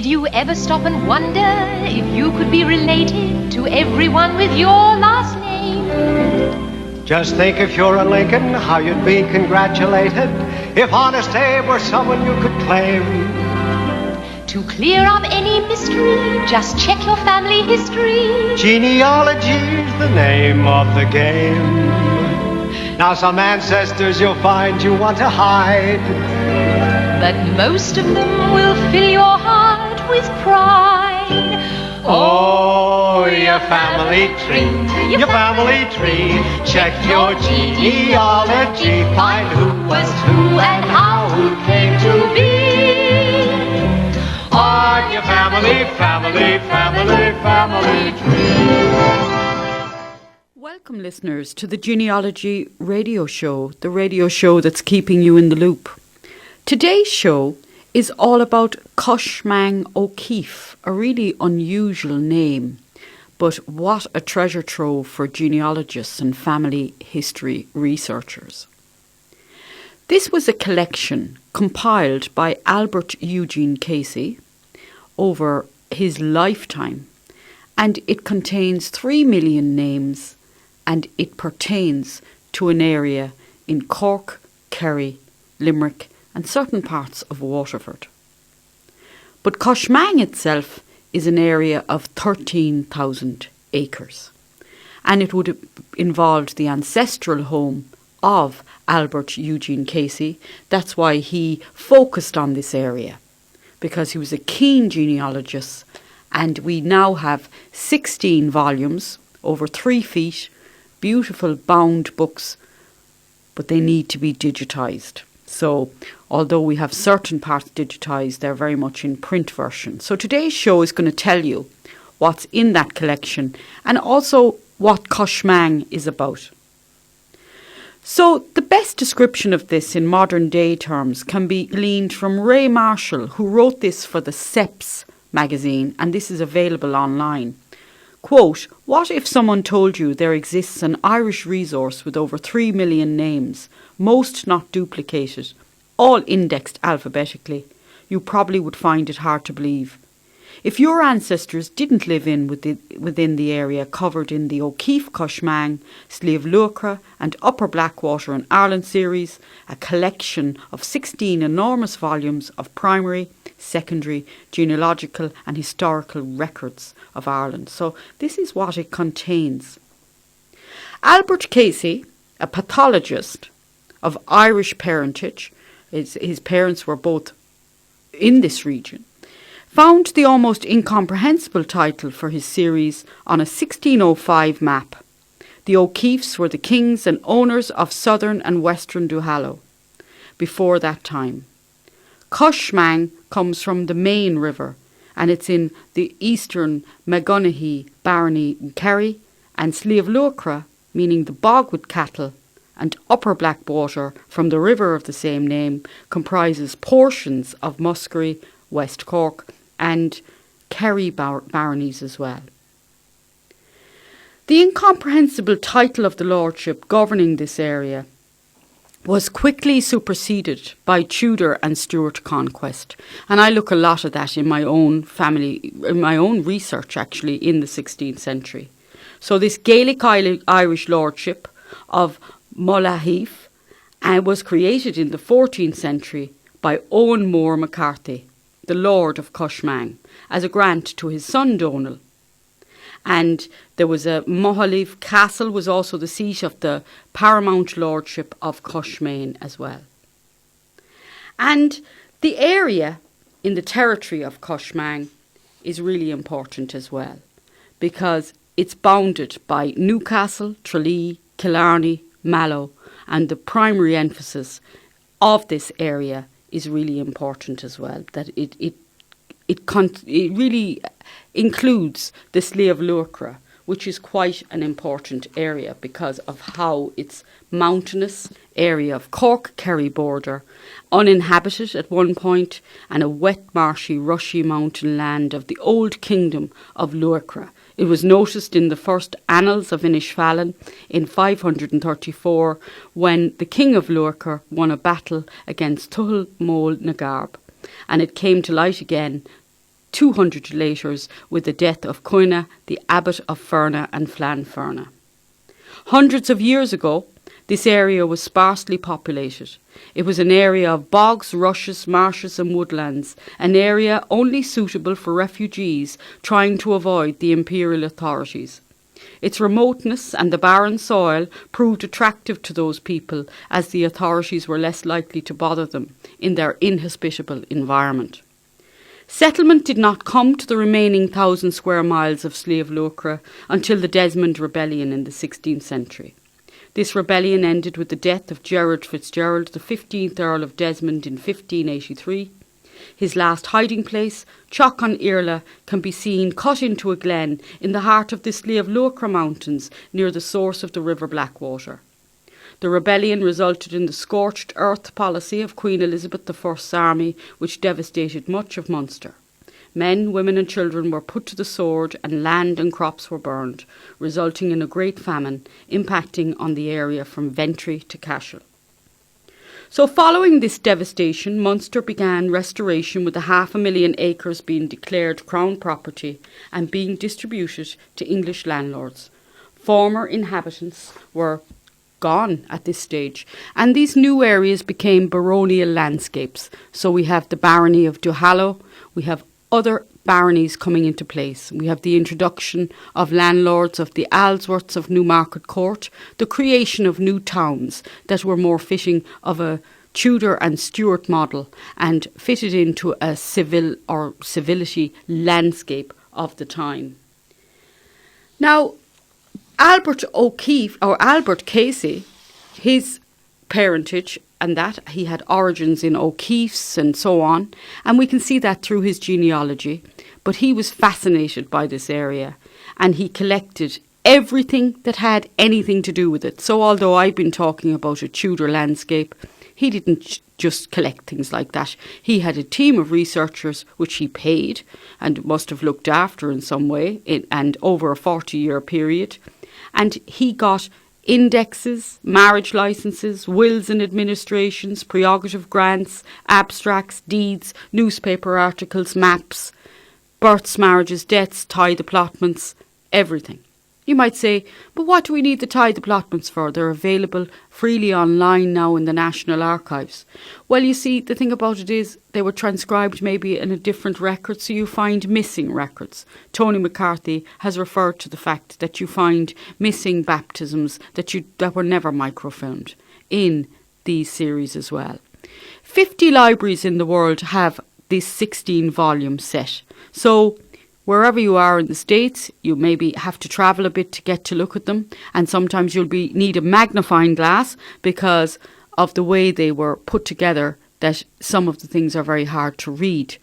Did you ever stop and wonder if you could be related to everyone with your last name? Just think if you're a Lincoln, how you'd be congratulated if Honest Abe were someone you could claim. To clear up any mystery, just check your family history. Genealogy's the name of the game. Now some ancestors you'll find you want to hide, but most of them will fill your heart with pride. Oh, your family tree, your family tree. Check your genealogy, find who was who and how who came to be. On your family tree. Welcome, listeners, to the Genealogy radio show, the radio show that's keeping you in the loop. Today's show is all about Coshe Mange O'Keif, a really unusual name, but what a treasure trove for genealogists and family history researchers. This was a collection compiled by Albert Eugene Casey over his lifetime, and it contains 3 million names, and it pertains to an area in Cork, Kerry, Limerick and certain parts of Waterford. But Coshe Mange itself is an area of 13,000 acres, and it would have involved the ancestral home of Albert Eugene Casey. That's why he focused on this area, because he was a keen genealogist, and we now have 16 volumes, over 3 feet, beautiful bound books, but they need to be digitised. So although we have certain parts digitised, they're very much in print version. So today's show is going to tell you what's in that collection and also what Coshe Mange is about. So the best description of this in modern day terms can be gleaned from Ray Marshall, who wrote this for the Seps magazine, and this is available online. Quote, "What if someone told you there exists an Irish resource with over 3 million names, most not duplicated, all indexed alphabetically? You probably would find it hard to believe. If your ancestors didn't live within the area covered in the O'Keif Coshe Mange, Sliabh Luachra and Upper Blackwater in Ireland series, a collection of 16 enormous volumes of primary, secondary, genealogical and historical records of Ireland." So this is what it contains. Albert Casey, a pathologist of Irish parentage, his parents were both in this region, found the almost incomprehensible title for his series on a 1605 map. The O'Keifes were the kings and owners of southern and western Duhallow before that time. Coshe Mange comes from the Main River, and it's in the eastern Magonaghy barony in Kerry, and Sliabh Luachra, meaning the bog with cattle, and Upper Blackwater from the river of the same name, comprises portions of Muskerry, West Cork and Kerry baronies as well. The incomprehensible title of the lordship governing this area was quickly superseded by Tudor and Stuart conquest. And I look a lot at that in my own family, in my own research actually, in the 16th century. So this Gaelic Irish lordship of Mullaheath was created in the 14th century by Owen Moore McCarthy, the Lord of Coshe Mange, as a grant to his son Donal. And there was a Mullaheath Castle was also the seat of the paramount lordship of Coshe Mange as well. And the area in the territory of Coshe Mange is really important as well, because it's bounded by Newcastle, Tralee, Killarney, Mallow, and the primary emphasis of this area is really important as well, that it really includes the Sliabh Luachra, which is quite an important area because of how it's mountainous area of Cork-Kerry border, uninhabited at one point, and a wet, marshy, rushy mountain land of the old kingdom of Luachra. It was noticed in the first annals of Inishfallen in 534 when the king of Luachra won a battle against Tuathail Moel na Garb, and it came to light again 200 later with the death of Coine, the abbot of Ferna and Flanferna. Hundreds of years ago, this area was sparsely populated. It was an area of bogs, rushes, marshes and woodlands, an area only suitable for refugees trying to avoid the imperial authorities. Its remoteness and the barren soil proved attractive to those people as the authorities were less likely to bother them in their inhospitable environment. Settlement did not come to the remaining 1,000 square miles of Sliabh Luachra until the Desmond Rebellion in the 16th century. This rebellion ended with the death of Gerard Fitzgerald, the 15th Earl of Desmond in 1583. His last hiding place, Chalk on Irla, can be seen cut into a glen in the heart of the Sliabh Luachra Mountains near the source of the River Blackwater. The rebellion resulted in the scorched earth policy of Queen Elizabeth I's army, which devastated much of Munster. Men, women and children were put to the sword and land and crops were burned, resulting in a great famine, impacting on the area from Ventry to Cashel. So following this devastation, Munster began restoration with 500,000 acres being declared Crown property and being distributed to English landlords. Former inhabitants were gone at this stage, and these new areas became baronial landscapes. So we have the barony of Duhallow, we have other baronies coming into place. We have the introduction of landlords of the Alsworths of Newmarket Court, the creation of new towns that were more fitting of a Tudor and Stuart model and fitted into a civil or civility landscape of the time. Now, Albert O'Keif, or Albert Casey, his parentage and that he had origins in O'Keife's and so on, and we can see that through his genealogy, but he was fascinated by this area and he collected everything that had anything to do with it. So although I've been talking about a Tudor landscape, he didn't just collect things like that. He had a team of researchers which he paid and must have looked after in some way and over a 40-year period. And he got indexes, marriage licenses, wills and administrations, prerogative grants, abstracts, deeds, newspaper articles, maps, births, marriages, deaths, tithe allotments, everything. You might say, but what do we need the tithe allotments for? They're available freely online now in the National Archives. Well, you see, the thing about it is they were transcribed maybe in a different record, so you find missing records. Tony McCarthy has referred to the fact that you find missing baptisms that were never microfilmed in these series as well. 50 libraries in the world have this 16-volume set. So wherever you are in the States, you maybe have to travel a bit to get to look at them, and sometimes you'll need a magnifying glass because of the way they were put together, that some of the things are very hard to read.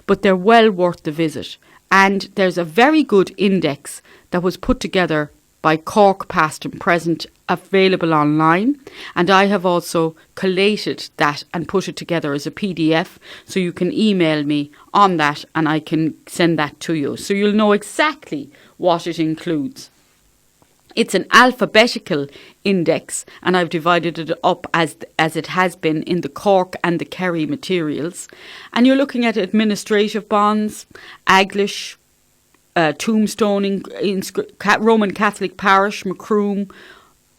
But they're well worth the visit. And there's a very good index that was put together by Cork Past and Present, available online, and I have also collated that and put it together as a PDF, so you can email me on that and I can send that to you, so you'll know exactly what it includes. It's an alphabetical index, and I've divided it up as it has been in the Cork and the Kerry materials, and you're looking at administrative bonds, Aglish, tombstoning, Roman Catholic parish, Macroom,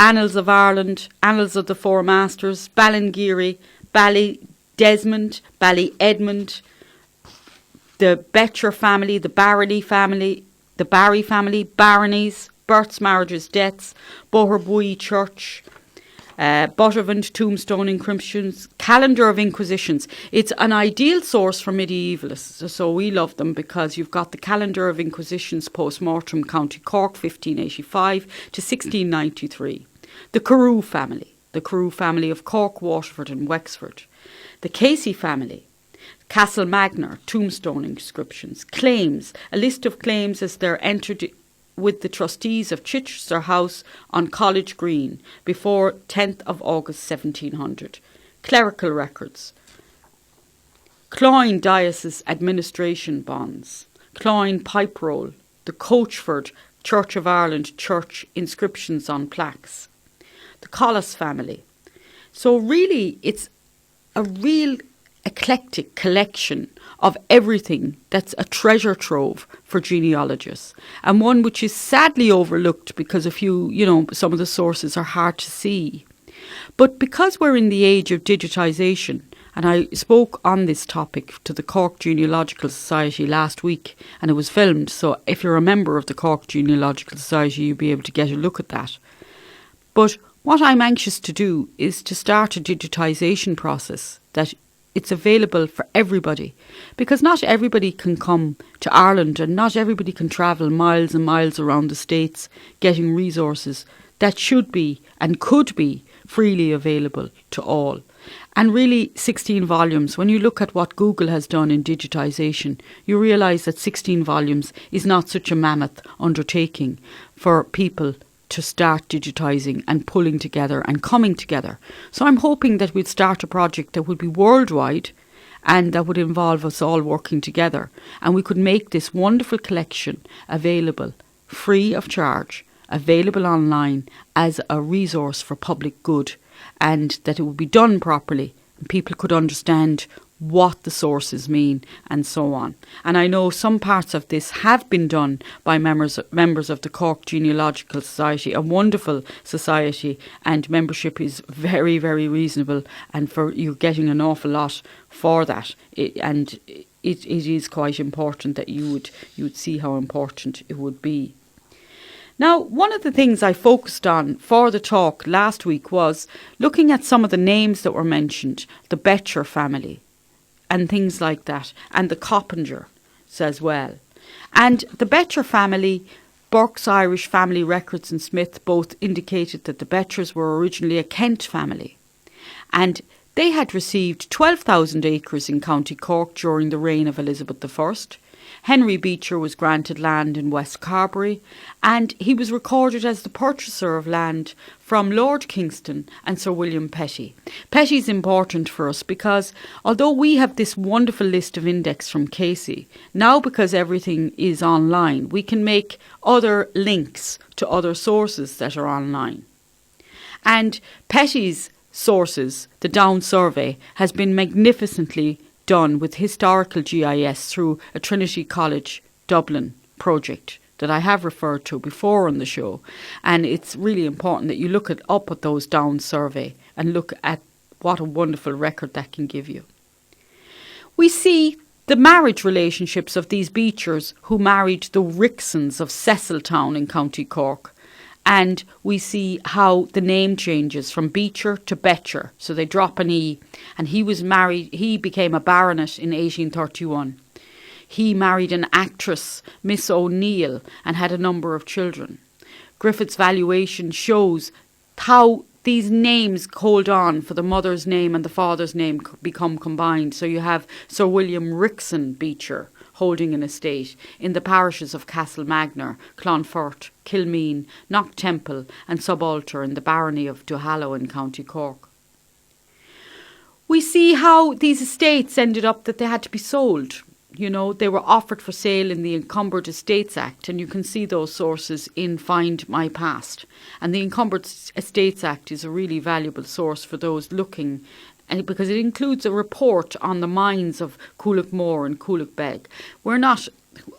Annals of Ireland, Annals of the Four Masters, Ballingeary, Ballydesmond, Ballyedmond, the Betcher family, the Barony family, the Barry family, baronies, births, marriages, deaths, Boherbui Church, Buttevant, tombstone inscriptions, calendar of inquisitions. It's an ideal source for medievalists, so we love them because you've got the calendar of inquisitions post-mortem, County Cork, 1585 to 1693. The Carew family of Cork, Waterford and Wexford. The Casey family, Castle Magner, tombstone inscriptions. Claims, a list of claims as they're entered with the trustees of Chichester House on College Green before 10th of August 1700. Clerical records. Cloyne Diocese Administration bonds. Cloyne Pipe Roll. The Coachford Church of Ireland Church inscriptions on plaques. The Collis family. So really it's a real eclectic collection of everything that's a treasure trove for genealogists, and one which is sadly overlooked because some of the sources are hard to see. But because we're in the age of digitisation, and I spoke on this topic to the Cork Genealogical Society last week, and it was filmed, so if you're a member of the Cork Genealogical Society, you'll be able to get a look at that. But what I'm anxious to do is to start a digitisation process that it's available for everybody, because not everybody can come to Ireland and not everybody can travel miles and miles around the States getting resources that should be and could be freely available to all. And really 16 volumes, when you look at what Google has done in digitisation, you realise that 16 volumes is not such a mammoth undertaking for people to start digitising and pulling together and coming together. So I'm hoping that we'd start a project that would be worldwide and that would involve us all working together, and we could make this wonderful collection available free of charge, available online as a resource for public good, and that it would be done properly and people could understand what the sources mean and so on. And I know some parts of this have been done by members of the Cork Genealogical Society, a wonderful society, and membership is very, very reasonable, and for you're getting an awful lot for that. It is quite important that you would see how important it would be. Now, one of the things I focused on for the talk last week was looking at some of the names that were mentioned, the Betcher family and things like that, and the Coppingers as well. And the Betcher family, Burke's Irish Family Records and Smith both indicated that the Betchers were originally a Kent family, and they had received 12,000 acres in County Cork during the reign of Elizabeth I. Henry Beecher was granted land in West Carbery, and he was recorded as the purchaser of land from Lord Kingston and Sir William Petty. Petty's important for us because although we have this wonderful list of index from Casey, now because everything is online, we can make other links to other sources that are online. And Petty's sources, the Down Survey, has been magnificently done with historical GIS through a Trinity College Dublin project that I have referred to before on the show. And it's really important that you look up at those Down Survey and look at what a wonderful record that can give you. We see the marriage relationships of these Beechers who married the Ricksons of Ceciltown in County Cork. And we see how the name changes from Beecher to Betcher. So they drop an E. And he became a baronet in 1831. He married an actress, Miss O'Neill, and had a number of children. Griffith's valuation shows how these names hold on for the mother's name and the father's name become combined. So you have Sir William Rickson Beecher holding an estate in the parishes of Castlemagner, Clonfert, Kilmeen, Knocktemple and Subalter in the barony of Duhallow in County Cork. We see how these estates ended up that they had to be sold. You know, they were offered for sale in the Encumbered Estates Act, and you can see those sources in Find My Past. And the Encumbered Estates Act is a really valuable source for those looking, because it includes a report on the mines of Coolockmore and Coolockbeg. We're not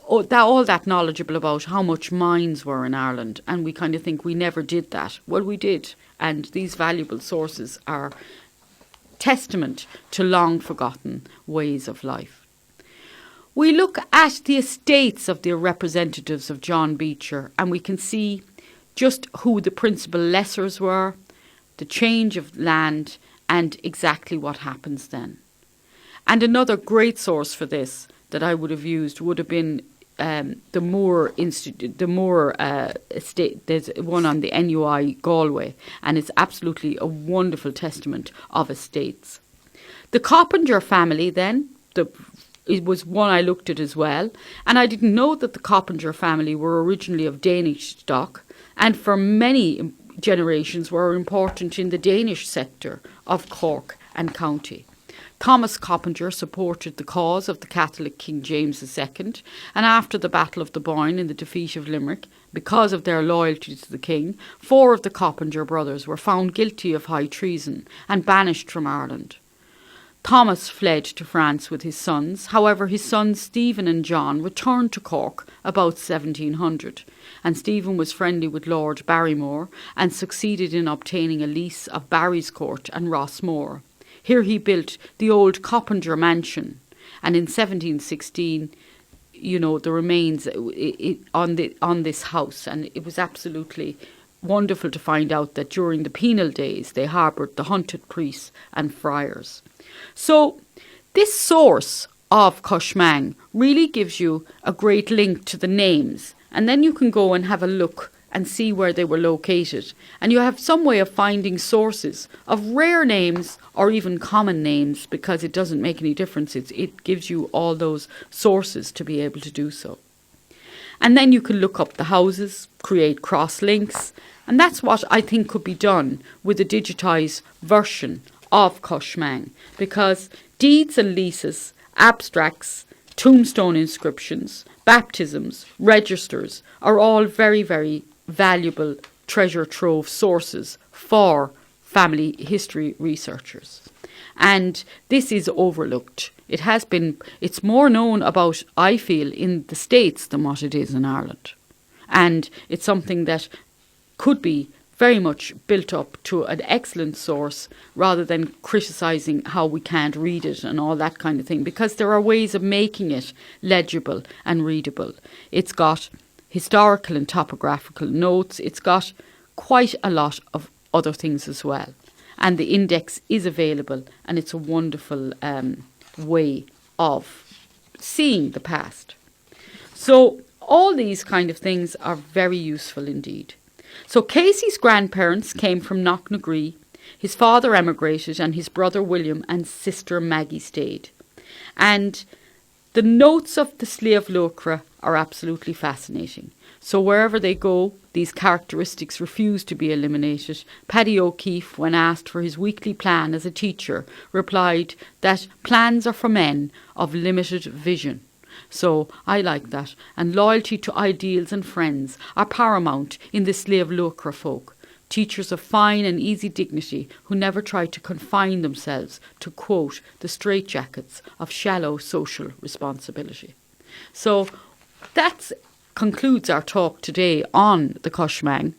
all that knowledgeable about how much mines were in Ireland, and we kind of think we never did that. Well, we did, and these valuable sources are testament to long forgotten ways of life. We look at the estates of the representatives of John Beecher, and we can see just who the principal lessors were, the change of land, and exactly what happens then. And another great source for this that I would have used would have been the Moore Institute, the Moore estate. There's one on the NUI Galway, and it's absolutely a wonderful testament of estates. The Carpenter family then, it was one I looked at as well, and I didn't know that the Carpenter family were originally of Danish stock, and for many generations were important in the Danish sector of Cork and County. Thomas Carpenter supported the cause of the Catholic King James II, and after the Battle of the Boyne and the defeat of Limerick, because of their loyalty to the king, 4 of the Carpenter brothers were found guilty of high treason and banished from Ireland. Thomas fled to France with his sons. However, his sons Stephen and John returned to Cork about 1700, and Stephen was friendly with Lord Barrymore and succeeded in obtaining a lease of Barry's Court and Rossmore. Here he built the old Carpenter mansion, and in 1716, the remains on this house, and it was absolutely wonderful to find out that during the penal days they harboured the hunted priests and friars. So this source of Coshe Mange really gives you a great link to the names, and then you can go and have a look and see where they were located, and you have some way of finding sources of rare names or even common names, because it doesn't make any difference. It gives you all those sources to be able to do so. And then you can look up the houses, create cross links, and that's what I think could be done with a digitised version of Coshe Mange, because deeds and leases, abstracts, tombstone inscriptions, baptisms, registers are all very, very valuable treasure trove sources for family history researchers. And this is overlooked. It's more known about, I feel, in the States than what it is in Ireland. And it's something that could be very much built up to an excellent source, rather than criticising how we can't read it and all that kind of thing, because there are ways of making it legible and readable. It's got historical and topographical notes. It's got quite a lot of other things as well. And the index is available, and it's a wonderful way of seeing the past. So all these kind of things are very useful indeed. So Casey's grandparents came from Knocknagree. His father emigrated, and his brother William and sister Maggie stayed. And the notes of the Slave Lucra are absolutely fascinating. So wherever they go, these characteristics refuse to be eliminated. Paddy O'Keif, when asked for his weekly plan as a teacher, replied that plans are for men of limited vision. So I like that. And loyalty to ideals and friends are paramount in the Slave Lucra folk. Teachers of fine and easy dignity who never try to confine themselves to, quote, the straitjackets of shallow social responsibility. So that concludes our talk today on the Coshe Mange.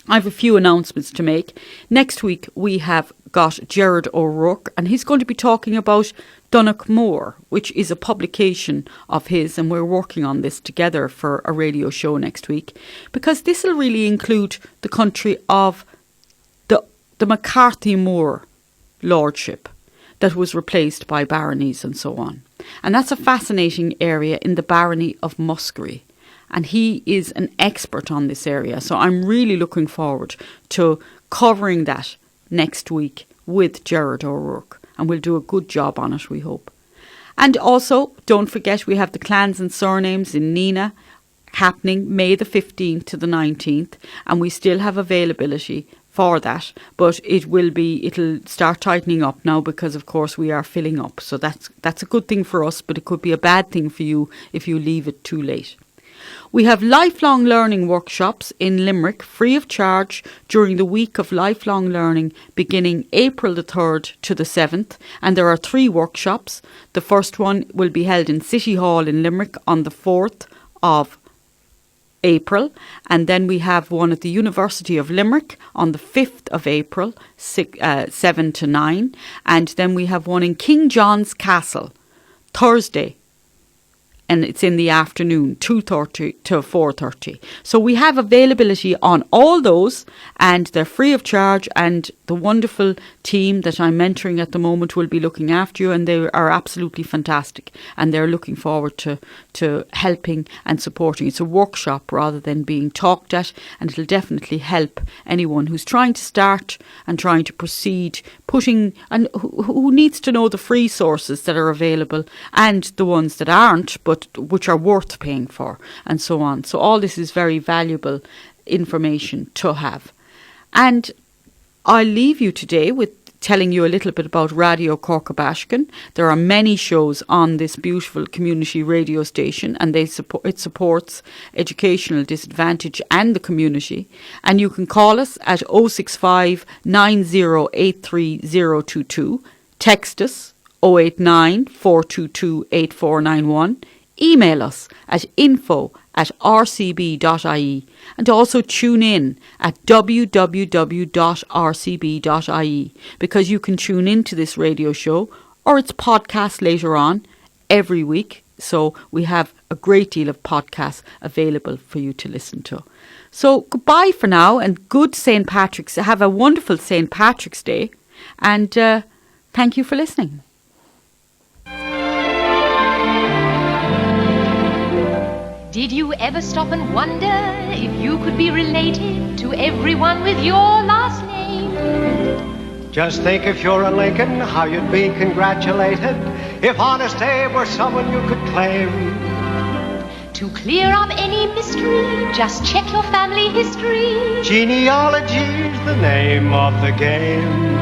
I have a few announcements to make. Next week we have got Gerard O'Rourke, and he's going to be talking about Donnoch Moor, which is a publication of his, and we're working on this together for a radio show next week, because this will really include the country of the McCarthy Moor lordship that was replaced by baronies and so on. And that's a fascinating area in the barony of Muskerry. And he is an expert on this area. So I'm really looking forward to covering that next week with Gerard O'Rourke. And we'll do a good job on it, we hope. And also, don't forget, we have the Clans and Surnames in Nina happening May the 15th to the 19th. And we still have availability for that. But it'll start tightening up now, because, of course, we are filling up. So that's a good thing for us, but it could be a bad thing for you if you leave it too late. We have lifelong learning workshops in Limerick, free of charge, during the week of lifelong learning, beginning April the 3rd to the 7th. And there are 3 workshops. The first one will be held in City Hall in Limerick on the 4th of April. And then we have one at the University of Limerick on the 5th of April, 7 to 9. And then we have one in King John's Castle, Thursday. And it's in the afternoon, 2:30 to 4:30. So we have availability on all those, and they're free of charge, and the wonderful team that I'm mentoring at the moment will be looking after you, and they are absolutely fantastic, and they're looking forward to helping and supporting. It's a workshop rather than being talked at, and it'll definitely help anyone who's trying to start and trying to proceed, and who needs to know the free sources that are available and the ones that aren't, but which are worth paying for, and so on. So all this is very valuable information to have. And I'll leave you today with telling you a little bit about Radio Corkabashkin. There are many shows on this beautiful community radio station, and it supports educational disadvantage and the community. And you can call us at 065 9083 022, text us 089 422 8491. Email us at info@rcb.ie and also tune in at www.rcb.ie because you can tune into this radio show or its podcast later on every week. So we have a great deal of podcasts available for you to listen to. So goodbye for now and good St. Patrick's. Have a wonderful St. Patrick's Day and thank you for listening. Did you ever stop and wonder if you could be related to everyone with your last name? Just think if you're a Lincoln, how you'd be congratulated if Honest Abe were someone you could claim. To clear up any mystery, just check your family history. Genealogy's the name of the game.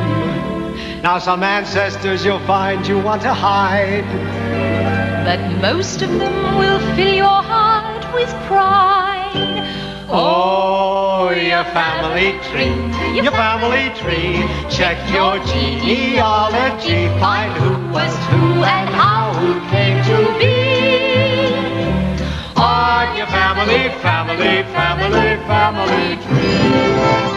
Now some ancestors you'll find you want to hide, but most of them will fill your heart with pride. Oh, your family tree, your family tree. Check your genealogy, find who was who and how who came to be. On your family tree.